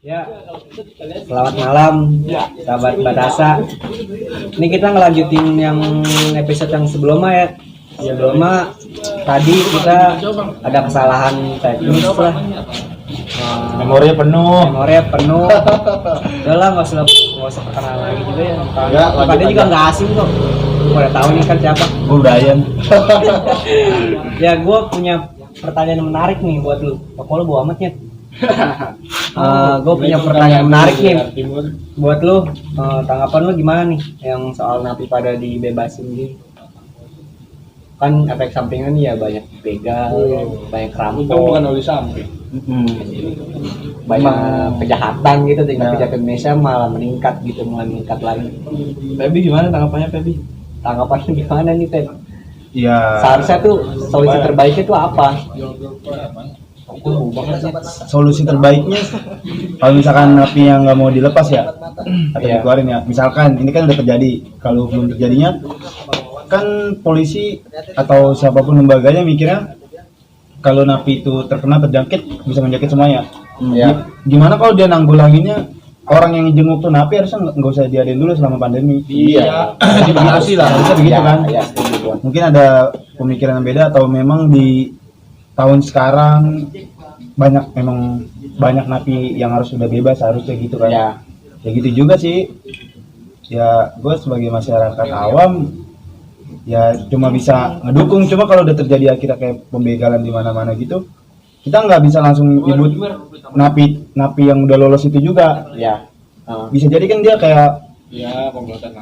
Ya, selamat malam, sahabat Batasa. Ini kita ngelanjutin yang episode yang sebelumnya ya. Sebelumnya tadi kita ada kesalahan teknis lah. Memorinya penuh. Udah lah, nggak usah perkenalan lagi juga ya. Pada juga nggak asing kok. Udah tahu nih kan siapa. Gue Brian. Ya, gue punya pertanyaan menarik nih buat lu. Pokoknya lu bawa amatnya. Gue punya pertanyaan menarik nih buat lu. Tanggapan lu gimana nih yang soal napi pada dibebasin gitu? Kan efek sampingan ya banyak begal, banyak rampok, Bukan oli samping. banyak kejahatan gitu. Tingkat kejahatan Indonesia malah meningkat lagi. Pebi gimana tanggapannya Pebi? Tanggapannya gimana nih, Pep? Ya, Seharusnya tuh solusi terbaiknya tuh apa? solusi terbaiknya kalau misalkan napi yang nggak mau dilepas ya atau dikeluarin ya, misalkan ini kan udah terjadi, kalau belum terjadinya kan polisi atau siapapun lembaganya mikirnya kalau napi itu terjangkit bisa menjangkit semuanya. Gimana kalau dia nanggulanginnya, orang yang jenguk tuh napi harusnya nggak usah diadain dulu selama pandemi. Iya. Begitu lah, harusnya begitu kan. Ya, Mungkin ada pemikiran yang beda atau memang di tahun sekarang banyak napi yang harus sudah bebas, harusnya gitu kan. Ya gitu juga sih. Ya gue sebagai masyarakat awam ya cuma bisa ngedukung. Cuma kalau udah terjadi akhirnya kayak pembegalan di mana-mana gitu, kita nggak bisa langsung nyebut napi yang udah lolos itu juga. Bisa jadi kan dia kayak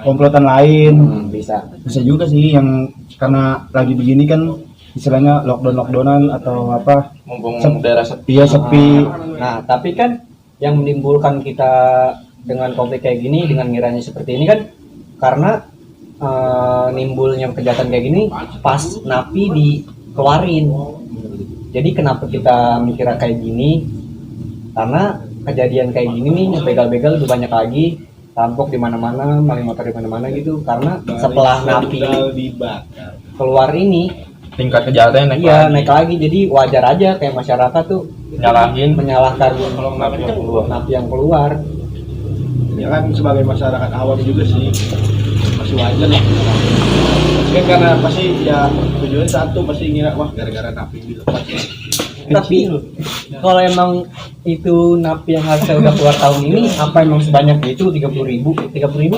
komplotan lain. Bisa juga sih, yang karena lagi begini kan istilahnya lockdownan atau apa, Mumpung daerah sepi. sepi. Nah, tapi kan yang menimbulkan kita dengan konflik kayak gini, dengan ngiranya seperti ini kan karena nimbulnya kejahatan kayak gini pas napi dikeluarin. Jadi kenapa kita mikirnya kayak gini? Karena kejadian kayak gini nih, begal-begal lebih banyak lagi, rampok di mana-mana, maling motor di mana-mana gitu. Karena setelah napi keluar ini, Tingkat kejahatannya naik lagi. Jadi wajar aja kayak masyarakat tuh menyalahkan napi yang keluar. Ya kan sebagai masyarakat awam juga sih masih wajar lah. Kan karena pasti ya tujuan satu, pasti ngira wah gara-gara napi dilepas. Tapi kalau emang itu napi yang harusnya udah keluar tahun ini, apa emang sebanyak itu 30.000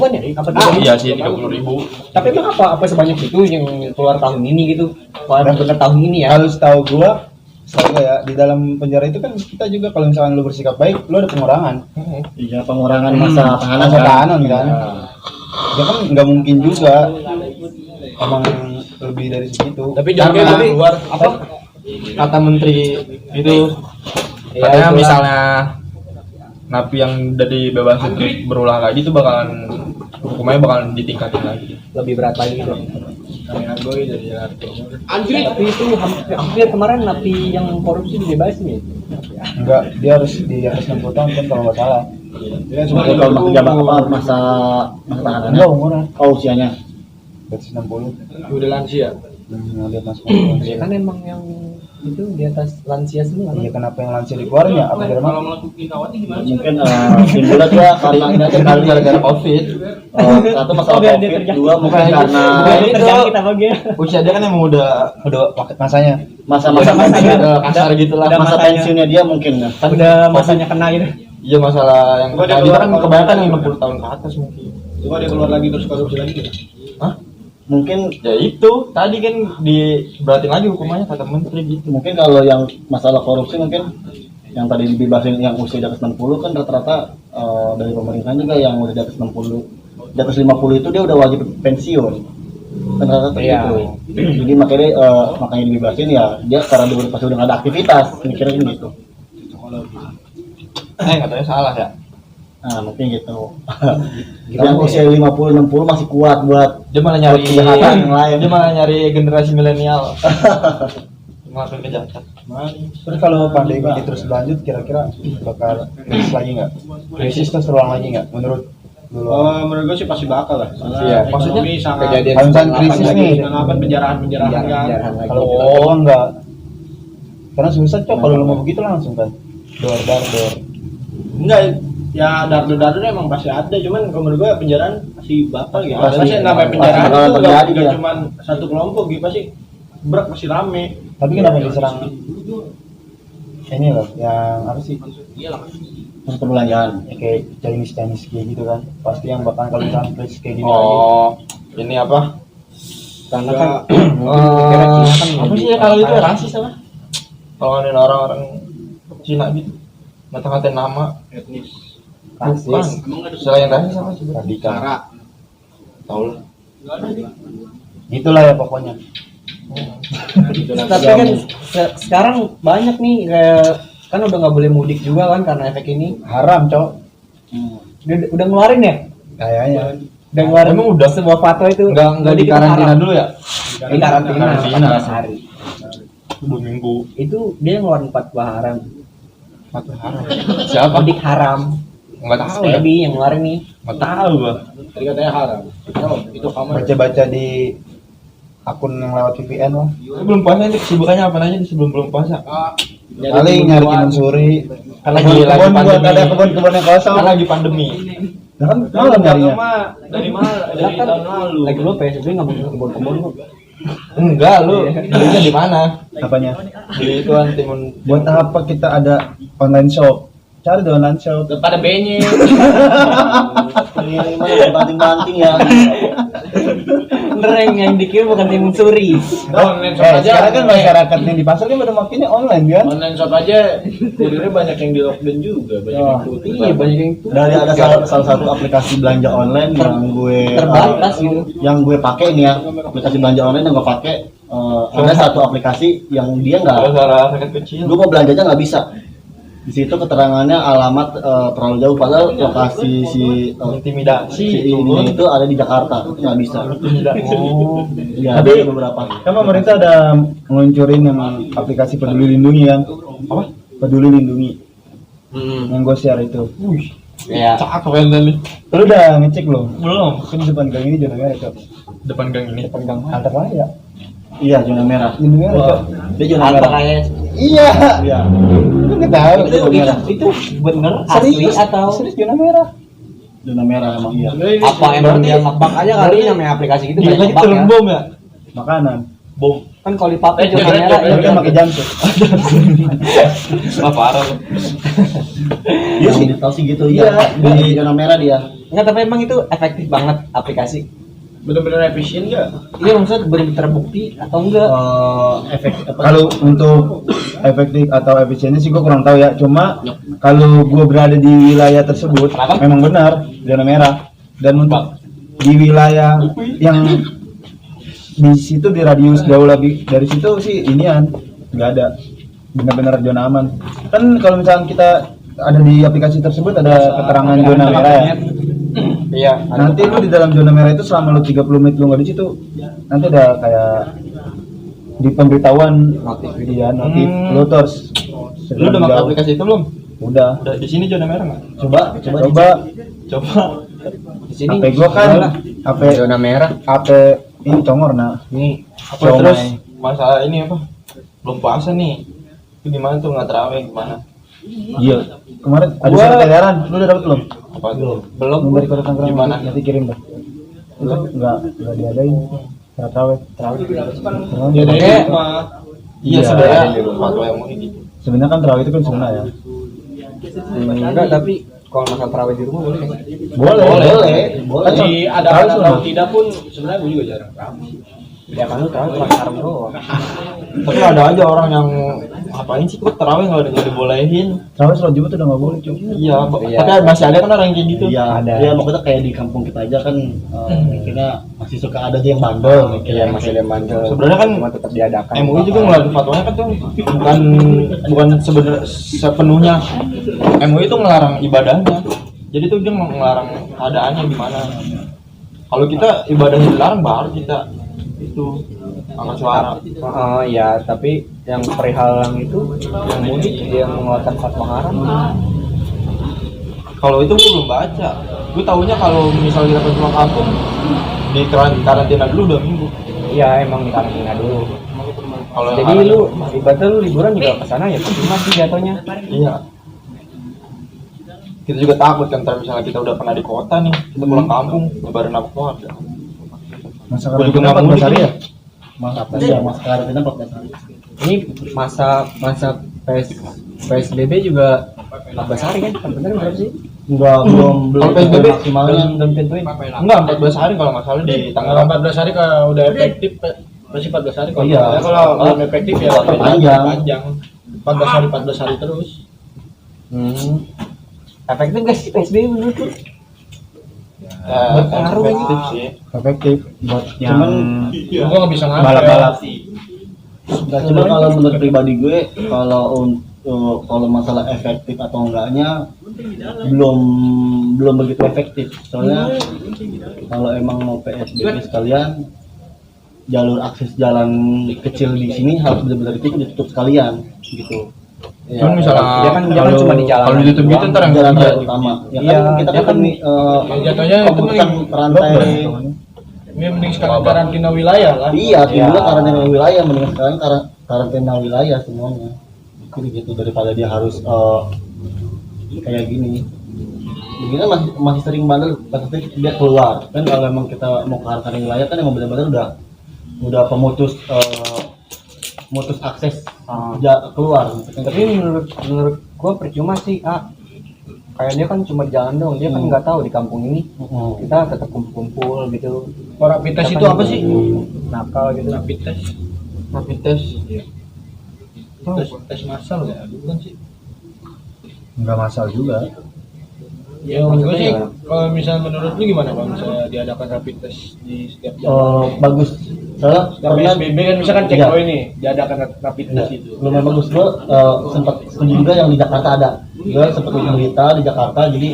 kan ya? Apa 30.000? Iya sih 30.000. Tapi emang apa sebanyak itu yang keluar tahun ini gitu? Kalau emang bener tahun ini ya? Kalau setahu gua ya, di dalam penjara itu kan kita juga kalau misalkan lu bersikap baik, lu ada pengurangan. Iya, pengurangan masa tahanan kan. Ya kan nggak mungkin juga emang lebih dari segitu. Tapi jangan keluar apa? Kata menteri itu katanya misalnya napi yang udah dibebasin berulang lagi itu hukumannya bakalan ditingkatin lagi. Lebih berat lagi gitu. Anjir. Tapi itu hampir kemarin napi yang korupsi dibebasin ya? Enggak, dia harus di atas 60 tahun kan kalau nggak salah. Ya cuma kalau masa tahanannya. Enggak umurnya, Usianya. di atas 60. Udah lansia. Di atas 60. Ya kan emang yang itu di atas lansia semua. Iya, kenapa yang lansia dikeluarin ya? Apa dari mana? Mungkin timbulnya dia karena ini aja kali gara-gara covid. Satu masalah covid, dua mungkin karena terjangkit apa gitu. Usia dia kan emang udah Paket masanya. masa-masa kasar gitu lah. masa pensiunnya dia mungkin. Udah masanya kena gitu. Iya, masalah yang tadi kan kebanyakan yang 60 tahun ke atas mungkin. Coba dia keluar lagi terus korupsi lagi gitu. Hah? Mungkin Ya itu tadi kan diberatin lagi hukumannya kata menteri gitu. mungkin kalau yang masalah korupsi mungkin yang tadi dibebasin yang usia di atas 60 kan rata-rata dari pemerintahan juga yang udah di atas 60, di atas 50 itu dia udah wajib pensiun kan rata-rata gitu. Jadi makanya dibebasin ya dia karena dia pasti udah nggak ada aktivitas, mikirnya gitu. Katanya salah ya. Nah mungkin gitu. Yang usia 50-60 masih kuat buat Dia malah nyari kejahatan yang lain. Dia malah nyari generasi milenial. Melakukan kejahatan. Terus kalau pandemi ini terus berlanjut, kira-kira bakal krisis lagi nggak? Krisis terus terulang lagi nggak? Menurut menurut gue sih pasti bakal lah. Iya, Maksudnya sangat kejadian kalau misalnya krisis nih, penjarahan kan. kalau enggak, karena susah cok kalau lu mau begitu langsung kan door. Enggak, ya darder emang pasti ada, cuman kalau menurut gue penjaraan pasti bakal ya. Pasti. Pasti namanya penjaraan Pasti bakal itu terjadi, enggak ya. cuman satu kelompok gitu, pasti berak pasti rame. Tapi kenapa diserang ini loh yang apa sih Yang perbelanjaan. ya, kayak Chinese kayak gitu kan pasti yang bakal kalau misalkan crash kayak gini lagi. Oh, ini apa? Karena kan Kira Cina kan apa sih ya kalau itu rasis apa? Kalau ngadain orang-orang Cina gitu, ngata-ngatain nama, bukan. Selain rasis apa sih? Radikal. Tahu lah. Gitulah ya pokoknya. tapi kan sekarang banyak nih kayak kan udah nggak boleh mudik juga kan karena efek ini. Haram cok Udah ngeluarin ya? kayaknya. Udah ngeluarin Emang udah? sebuah fatwa itu. Enggak mudik di itu karantina haram. dulu ya? Di karantina Karantina. 14 hari. 2 minggu. Itu dia ngeluarin fatwa haram. Fatwa haram. Siapa? Mudik haram. Enggak tahu ya. Sebi yang ngeluarin nih. Enggak tahu gua. Tadi katanya haram. Itu kamar. Baca-baca di akun yang lewat VPN lah. Sebelum puasa ini kesibukannya apa aja sebelum puasa? Paling nyari timun suri. Kan lagi Kebun buat pandemi. ada kebun-kebun yang kosong. Kan lagi pandemi. Nah, kan malam nyarinya. Dari mana? Dari Kan tahun lalu. lagi lu PSBB nggak mau kebun-kebun kok. Enggak, lu belinya di mana? Apanya? Beli itu timun. Buat apa kita ada online shop? Cari di online shop. Pada benye. Ini mana banting-banting ya. Bener yang dikirim bukan timun suri. Online shop aja. Sekarang kan masyarakat yang di pasar kan udah makinnya online kan? Online shop aja kurirnya banyak yang di lockdown juga, banyak yang tutup. Iya banyak yang itu. Dari ada salah satu aplikasi belanja online yang gue Terbatas gitu. yang gue pakai nih ya, aplikasi belanja online yang gue pakai ada satu aplikasi yang dia nggak, Suara sakit kecil. lu mau belanja aja nggak bisa. Di situ keterangannya alamat terlalu jauh, padahal lokasi si Intimidasi ininya itu ada di Jakarta, itu nggak bisa. Oh. Ya, Tapi- ada beberapa. Kan pemerintah ada ngeluncurin yang aplikasi Peduli Lindungi kan? Apa? Peduli Lindungi yang gue share itu. Ya. Cakep kan tadi. Lu udah ngecek lo? Belum. Kan di depan gang ini zona merah cok. Depan gang ini. Depan gang antar raya. Iya, zona merah. Lindungi merah cok. Dia zona Apa merah. kayak Iya. Iya. Lu nggak tahu. itu bener asli Serius atau serius zona merah. Zona merah emang iya. apa emang dia ngebak aja kali namanya aplikasi gitu Dia banyak lagi ngebak turun ya. bom ya? Makanan. Bom. Kan kalau di pape zona Jangan, merah jangan, Tapi ya. kan pakai jam tuh. Wah parah lu. Iya sih, tahu sih gitu. Iya. Iya, di zona merah dia. Enggak tapi emang itu efektif banget aplikasi. Bener-bener efisien nggak? Iya maksudnya terbukti atau enggak? Efek apa? Kalau untuk efektif atau efisiennya sih gue kurang tahu ya. Cuma kalau gue berada di wilayah tersebut memang benar zona merah. Dan untuk di wilayah yang di situ di radius jauh lebih dari situ sih inian nggak ada, benar-benar zona aman. Kan kalau misalkan kita ada di aplikasi tersebut ada keterangan zona merah ya. Iya. Nanti lu di dalam zona merah itu selama lu 30 menit lu nggak di situ, nanti ada kayak di pemberitahuan notif notif lu terus. Lu udah pakai aplikasi itu belum? Udah. Udah di sini zona merah enggak? Coba Coba. Di sini HP gua kan HP zona merah. HP ini congor nah. Nih Apa terus masalah ini apa? Belum puasa nih. Itu gimana tuh nggak terawih gimana? Iya. Kemarin ada Gua- surat edaran, lu udah dapat belum? Apa tuh? belum Belum dari kota Tangerang. Gimana? Nanti kirim dah. Itu enggak diadain. Terawih. Ya dari Oke. rumah. Iya Iya, sebenarnya ada di rumah. fatwa yang mau gitu. Sebenarnya kan terawih itu kan sunnah ya. enggak tapi kalau masalah terawih di rumah boleh nggak? Boleh. Boleh. Kan Di ada terawih atau sunnah. tidak pun sebenarnya gue juga jarang tahu. Ya kan lu terawih cuma haram doang. Tapi ada aja orang yang ngapain sih kok terawih nggak dibolehin? Terawih sholat Jumat udah nggak boleh cuy. Iya, Iya. tapi masih ada kan orang yang kayak gitu. Iya, Ada. Iya, maksudnya kayak di kampung kita aja kan mikirnya masih suka ada aja yang bandel mikirnya. Iya masih ada bandel. Sebenarnya kan cuma tetap diadakan. MUI juga ngeluarin fatwanya kan tuh bukan sebenarnya sepenuhnya MUI itu ngelarang ibadahnya. Jadi tuh dia ngelarang keadaannya gimana. Kalau kita ibadahnya dilarang baru kita itu angkat suara. Ya tapi yang perihal yang itu yang mudik dia mengeluarkan fatwa haram. Kalau itu gue belum baca. Gue taunya kalau misalnya kita pulang kampung di karantina dulu 2 minggu. Iya emang di karantina dulu. Kalau yang Jadi haram- lu ibaratnya lu liburan juga ke sana ya cuma sih jatuhnya. iya. kita juga takut kan ntar misalnya kita udah pernah di kota nih, kita pulang kampung lebaran apa keluarga. Masa Gua juga karantina nggak 14 mudik hari nih. ya? Mas karantina 14 hari. Ini masa PSBB juga 14 hari kan? Benar berapa sih? Belum Kalau PSBB maksimalnya. Belum tentuin. Enggak, 14 hari kalau nggak salah di Kalau Tangerang. 14 hari kalau udah efektif masih 14 hari kalau Iya. kalau belum efektif ya Panjang. 14 hari 14 hari terus. Efektif gak sih PSBB menurut lu? Berpengaruh efektif sih. Efektif buat yang Cuman Gua nggak bisa ngapel. balap-balap. Nah, cuma kalau menurut pribadi gue kalau masalah efektif atau enggaknya belum begitu efektif. Soalnya kalau emang mau PSBB sekalian jalur akses jalan kecil di sini harus benar-benar ditutup sekalian gitu. Cuman misalnya dia kan cuma di jalan. kalau ditutup gitu ntar yang Jalan kerja raya utama. Ya kan Iya, kita dia kan kan jatuhnya itu pemutusan rantai. Ini mending sekarang karantina wilayah lah. Iya, Iya. dulu karantina wilayah mending sekarang karantina wilayah semuanya. Jadi gitu daripada dia harus kayak gini. Begini kan masih sering bandel pasti dia keluar. Kan kalau memang kita mau ke karantina wilayah kan emang benar-benar udah pemutus mutus akses keluar. Tapi menurut gua percuma sih, kayak dia kan cuma jalan dong, dia kan nggak tahu di kampung ini kita tetap kumpul gitu. Rapid test Kita itu kan apa sih? nakal gitu. Rapid test. rapid test. Tes massal ya, bukan sih? Enggak masal juga. Ya menurut gue sih, kalau misalnya menurut lu gimana kalau misalnya diadakan rapid test di setiap Bagus. Soalnya setiap pernah PSBB kan misalkan Iya. checkpoint nih, diadakan rapid test itu. lumayan bagus. Gue sempat setuju juga yang di Jakarta ada. Gue sempat lihat berita di Jakarta, jadi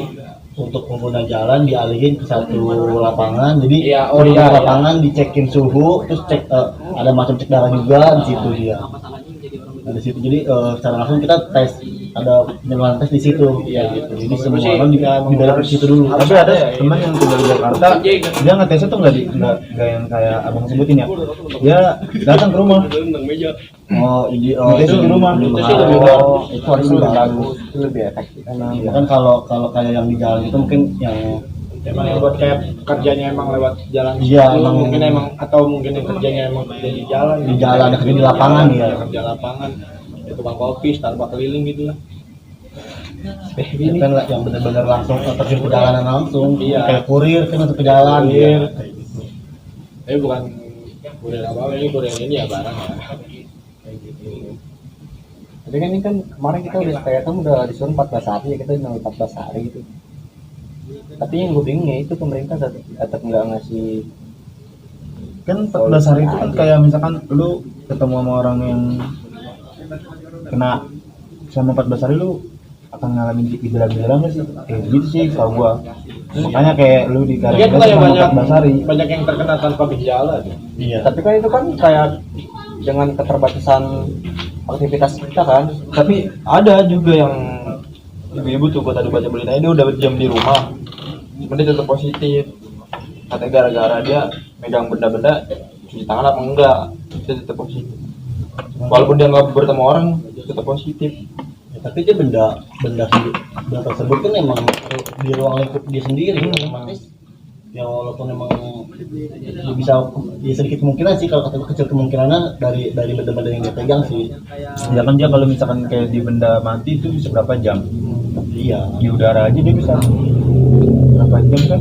untuk pengguna jalan dialihin ke satu lapangan. Jadi Iya, di iya. lapangan dicekin suhu, terus cek ada macam cek darah juga di situ dia. Nah, di situ jadi secara langsung kita tes, ada penyaluran tes di situ. Iya, gitu. Jadi Menurut semua gue sih, orang dibedakan di situ dulu. Tapi ada teman yang tinggal di Jakarta, dia ngetesnya tuh nggak yang kayak abang sebutin ya. Dia datang ke rumah, ngetesnya di rumah. Itu sih lebih bagus. Itu harus lebih bagus, itu lebih efektif. Ya kan kalau kayak yang di jalan itu mungkin yang Emang yang buat kayak kerjanya emang lewat jalan Iya, situ, emang- mungkin emang atau mungkin yang kerjanya emang kerja di jalan, di jalan, ada kerja di lapangan ya. kerja lapangan, ya tukang kopi, Starbucks keliling gitu lah. Itu kan yang benar-benar langsung terjun perjalanan langsung. Iya. Kayak kurir kan untuk ke jalan. Kurir. Iya. Tapi bukan kurir apa ini kurir ini ya barang ya. Kayak gitu. Tapi kan ini kan kemarin kita udah kayak kamu udah disuruh 14 hari ya, kita udah 14 hari gitu. Tapi yang gue bingungnya itu pemerintah tetap nggak ngasih. Kan 14 hari itu kan kayak misalkan lu ketemu sama orang yang kena selama 14 hari lu akan ngalamin gejala-gejala nggak sih? Kayak gitu sih tau gua. Makanya kayak lu di Iya karantina tuh kayak selama banyak 14 hari. banyak yang terkena tanpa gejala tuh. Iya. Tapi kan itu kan kayak dengan keterbatasan aktivitas kita kan. Tapi ada juga yang ibu-ibu tuh, gua tadi baca beritanya dia udah berjam di rumah, cuma dia tetap positif. Katanya gara-gara dia megang benda-benda, cuci tangan apa enggak, dia tetap positif. Walaupun dia nggak bertemu orang, dia tetap positif. Ya, tapi dia benda tersebut kan emang di ruang lingkup dia sendiri. Otomatis ya walaupun emang dia bisa ya sedikit kemungkinan sih, kalau kata gue kecil kemungkinannya dari benda-benda yang dia pegang sih. Ya kan dia kalau misalkan kayak di benda mati itu bisa berapa jam? Iya. Di udara aja dia bisa berapa jam kan?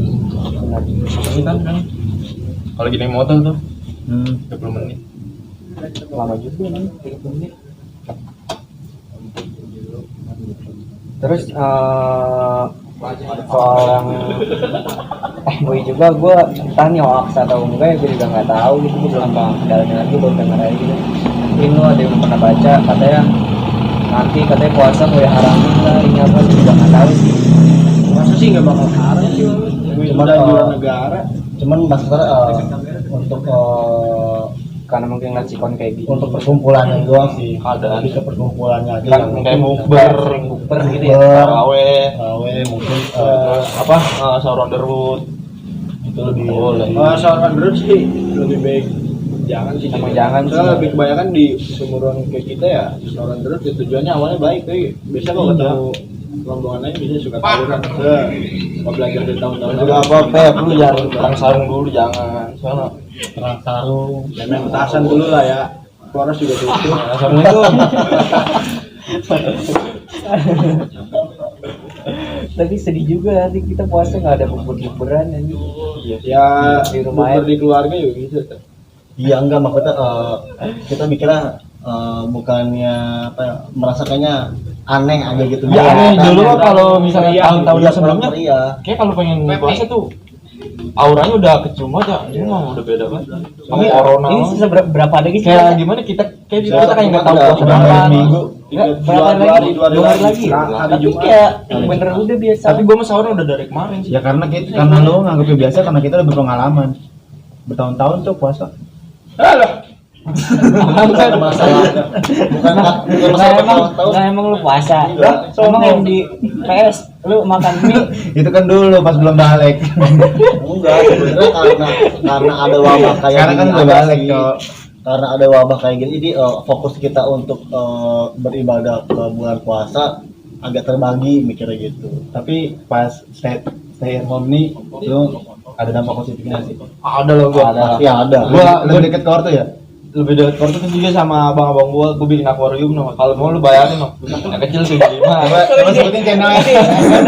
Kan kan. Kalau gini motor tuh 30 menit. Lama juga nih 30 menit. Terus soal yang MUI juga gue entah nih hoax atau enggak ya, gue juga nggak tahu gitu, gue belum dalamnya lagi, baru dengar aja gitu. Mungkin lo ada yang pernah baca katanya nanti katanya puasa mau diharamin lah, ini apa, gue juga nggak tahu sih. Masa sih nggak bakal haram sih, Cuma, udah jual negara. Cuman masalah untuk Karena mungkin ngasih kon kayak gitu. untuk perkumpulannya doang sih. Ada. Lebih ke perkumpulannya aja Kan yang kayak bukber, Bukber gitu ya. taraweh, mungkin sahur on the road. itu lebih Boleh. Soal Android sih lebih baik jangan sih. Emang jangan sih. Soalnya lebih kebanyakan di seumuran kayak kita ya soal Android ya, tujuannya awalnya baik, tapi biasa kalau ketemu rombongan aja bisa suka tawuran. Mau belajar dari tahun-tahun Juga lalu. apa Pep lu jangan perang sarung dulu jangan. Soalnya perang sarung. Ya main petasan dulu lah ya. Poros juga tutup. assalamualaikum. Tapi sedih juga nanti kita puasa nggak ada bukber-bukberan ini. Ya Di rumah bukber di keluarga juga bisa. Iya enggak maksudnya kita mikirnya bukannya apa ya, merasakannya aneh aja gitu. Ya aneh dulu mah Aneh. kalau misalnya Iya, tahun-tahun Iya, sebelumnya iya. kayak kalau pengen puasa tuh auranya udah kecium aja. Ini mah udah beda banget. Kamu Iya. corona. Ini berapa ada guys? Kayak gimana kita kayak Iya, kita kayak nggak tahu udah, puasa udah kapan. minggu. Nggak, Dua berapa hari, lagi? dua hari 2 hari lagi. lagi. Hari Tapi Jumat. kayak bener udah biasa. Tapi gua mah sahurnya udah dari kemarin sih. Ya karena lu nganggapnya biasa karena kita udah berpengalaman. Bertahun-tahun tuh puasa. Alah. Bukan masalah bukan Nah, masalah emang, tahun. nah emang lu puasa. Enggak, Emang yang di PS lu makan mie. Itu kan dulu pas belum balik. Enggak, sebenarnya karena ada wabah kayak Sekarang kan gini udah aja balik, sih. Cok. Karena ada wabah kayak gini, jadi fokus kita untuk beribadah ke bulan puasa agak terbagi mikirnya gitu. Tapi pas stay at home nih, lu ada dampak positifnya sih. Ada loh gua. Pasti ada. Gua- Lebih deket ke ortu ya? Lebih dekat kortu tuh juga sama abang-abang gua bikin akuarium no. Kalau mau lu bayarin no. Yang kecil tuh 5. Coba sebutin channelnya.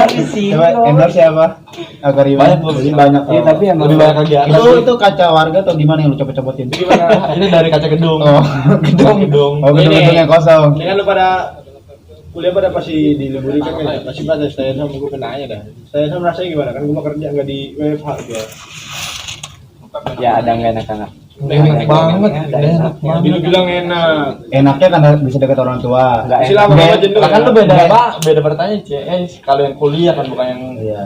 Di sini. Coba endorse siapa? Aquarium. Banyak gua Jadi banyak. Iya, tapi emang lebih banyak lagi atas. Itu kaca warga atau gimana yang lu copot-copotin? Gimana? Ini dari kaca gedung. Oh, gedung. Oh, gedung-gedung yang kosong. Ini kan lu pada kuliah pada pasti diliburin kan ya. Pasti pada stay at home gue kenanya dah. Stay at home rasanya gimana? Kan gue mau kerja nggak di WFH gitu. Ya ada nggak enak-enak. Enak banget. Enak banget. Bilang bilang enak. Enaknya karena bisa dekat orang tua. Nggak Silakan enak. sama jenuh. Lah kan ya. lu beda apa? Beda bertanya CS. Kalau yang kuliah kan bukan yang Iya.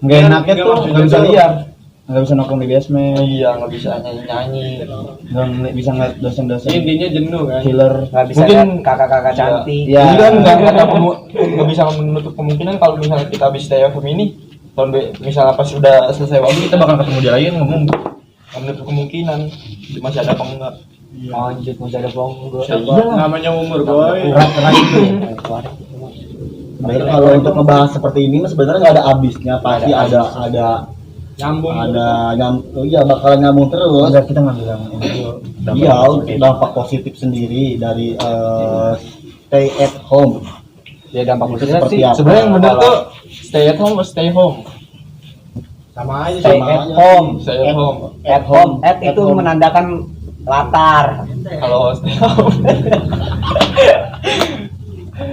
Enggak enaknya Nggak tuh maksudnya enggak bisa tuh- liar. Enggak bisa nongkrong di basement. iya nggak bisa nyanyi-nyanyi. Enggak bisa ngeliat dosen-dosen Intinya jenuh kan. killer. Nggak bisa Mungkin- lihat kakak-kakak cantik. Iya. Jadi kan nggak bisa menutup kemungkinan kalau misalnya kita habis stay at home ini misalnya pas udah selesai waktu kita bakal ketemu dia lagi ngomong nggak menutup kemungkinan masih ada apa enggak. Lanjut masih ada bohong gue. Siapa? Namanya umur boy. Keras itu. Sebenarnya kalau untuk ngebahas seperti ini mah sebenarnya nggak ada habisnya, pasti ada Nyambung. iya bakalan nyambung terus. Enggak, kita ngambil yang ini dulu. Iya, untuk dampak positif sendiri dari stay at home. Ya dampak Itu positif seperti sih. apa? Sebenarnya yang benar Kalau- tuh stay at home or stay home. Sama aja Stay sama at aja. home. Stay at home. At home. At itu menandakan latar. Kalau stay home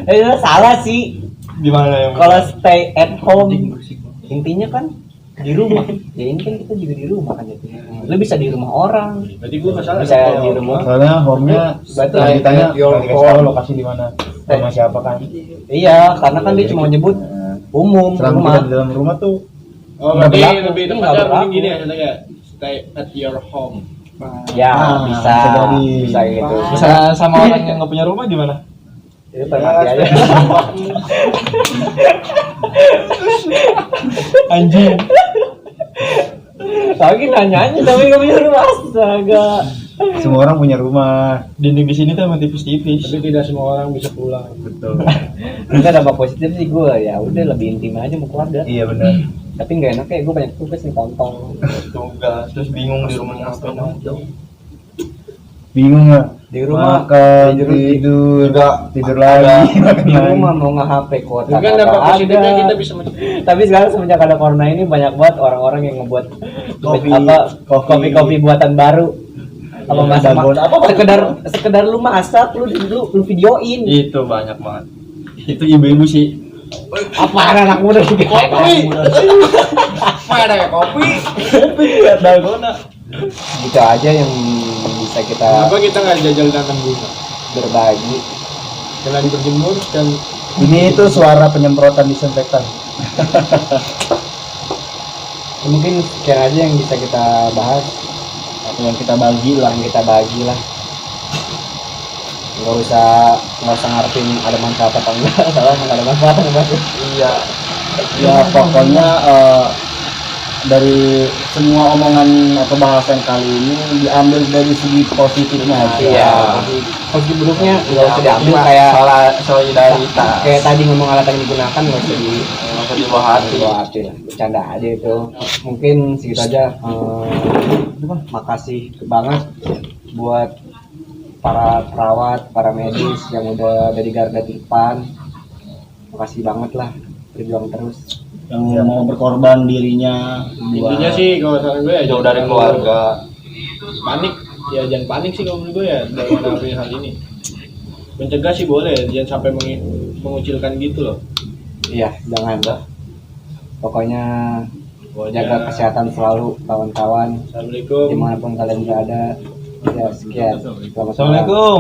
Itu salah sih. gimana yang Kalau stay at home intinya kan di rumah. Ya ini kan kita juga di rumah kan jadinya. Lu bisa di rumah orang. Berarti gue masalah. Bisa di rumah. Soalnya home-nya Berarti setelah ditanya your kalau dikasih tahu lokasi di mana sama siapa kan. Iya, karena kan dia cuma menyebut umum Selama rumah. kita di dalam rumah tuh Oh, Nggak berarti berlaku. lebih Nggak tepatnya berlaku. mungkin gini ya contohnya. Stay at your home. Ya, Nah, bisa. bisa jadi. Bisa gitu. misalnya sama orang yang nggak punya rumah gimana? Itu mati aja. Anjing. Tapi nanya-nanya tapi nggak punya rumah astaga. semua orang punya rumah. Dinding di sini tuh emang tipis-tipis. Tapi tidak semua orang bisa pulang. Betul. Kita dampak positif sih gue ya udah lebih intim aja mau keluarga. Iya benar. Tapi nggak enak ya gue banyak tugas nih kontong. Tugas terus bingung di rumah ngapain aja. Bingung nggak? Di rumah Makan, tidur, tidur lagi. di rumah mau nge-HP kuota. Itu kan dampak positifnya kita bisa Tapi sekarang semenjak ada corona ini banyak banget orang-orang yang ngebuat kopi buatan baru. Apa Iya, masak dalgona. Apa, sekedar lu masak lu videoin. Itu banyak banget. Itu ibu-ibu sih. Apaan anak muda juga. kopi. Mana ya kopi? Dalgona. Gitu aja yang bisa kita Kenapa kita nggak jajal tanam bunga? berbagi. Jalan berjemur dan Ini itu suara penyemprotan disinfektan. Mungkin sekian aja yang bisa kita bahas, Yang kita bagi lah. yang kita bagi lah. Nggak usah ngarepin ada manfaat apa enggak, soalnya nggak ada manfaat apa. Iya. Ya pokoknya dari semua omongan atau bahasan kali ini diambil dari segi positifnya aja. Iya, posisi buruknya nggak usah diambil kayak salah solidaritas. kayak tadi ngomong alat yang digunakan nggak usah Nggak usah dibawa hati. dibawa hati lah, bercanda aja itu. Mungkin segitu aja. Makasih banget buat para perawat, para medis yang udah dari garda depan. Makasih banget lah, berjuang terus. Yang mau berkorban dirinya Intinya sih kalau saran gue ya Jauh jangan dari terlalu keluarga. panik, ya jangan panik sih kalau menurut gue ya dalam menghadapi hal ini. Mencegah sih boleh, jangan sampai mengucilkan gitu loh. Iya, jangan. Pokoknya jaga kesehatan selalu kawan-kawan Assalamualaikum. dimanapun kalian berada. Ya, sekian. Selamat malam. Assalamualaikum.